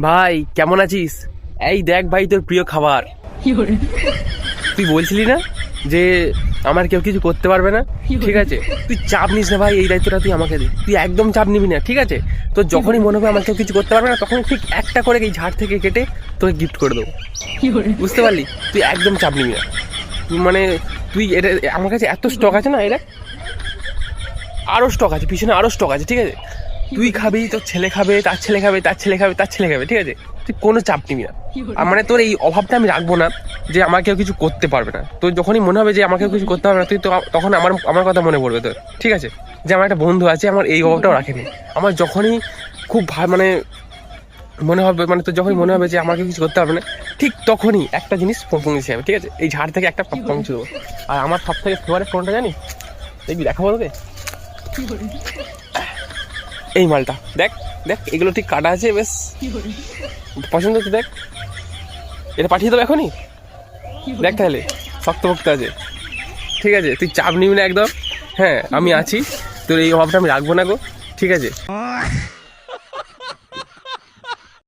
ভাই কেমন আছিস? এই দেখ ভাই তোর প্রিয় খাবার। তুই বলছিলি না যে আমার কেউ কিছু করতে পারবে না, ঠিক আছে? তুই চাপ নিস না ভাই, এই দায়িত্বটা তুই আমাকে দে। তুই একদম চাপ নিবি না, ঠিক আছে? তোর যখনই মনে হবে আমার কেউ কিছু করতে পারবে না, তখন ঠিক একটা করে এই ঝাড় থেকে কেটে তোকে গিফট করে দেবো, বুঝতে পারলি? তুই একদম চাপ নিবি না। মানে তুই এটা আমার কাছে এত স্টক আছে না, এটা আরও স্টক আছে, পিছনে আরও স্টক আছে, ঠিক আছে? তুই খাবি, তোর ছেলে খাবে, তার ছেলে খাবে, তার ছেলে খাবে, তার ছেলে খাবে, ঠিক আছে? তুই কোনো চাপ নিবি না। আর মানে তোর এই অভাবটা আমি রাখবো না যে আমার কেউ কিছু করতে পারবে না। তোর যখনই মনে হবে যে আমাকে কিছু করতে পারবে না, তুই তো তখন আমার আমার কথা মনে পড়বে তোর, ঠিক আছে? যে আমার একটা বন্ধু আছে, আমার এই অভাবটাও রাখেনি। আমার যখনই খুব মানে মনে হবে, মানে তোর যখনই মনে হবে যে আমাকে কিছু করতে পারবে না, ঠিক তখনই একটা জিনিস পৌঁছে যাবে, ঠিক আছে? এই ঝাড় থেকে একটা পৌঁছে দেবো। আর আমার সব থেকে ফেভারিট ফোনটা জানি, দেখবি, দেখাবো তোকে। এই মালটা দেখ, দেখ এগুলো ঠিক কাটা আছে, বেশ পছন্দ হচ্ছে, দেখ। এটা পাঠিয়ে দেবো এখনই, দেখ তাহলে, শক্তভক্ত আছে, ঠিক আছে? তুই চাপ নিবি না একদম। হ্যাঁ আমি আছি, তোর এই অভাবটা আমি রাখবো না গো, ঠিক আছে?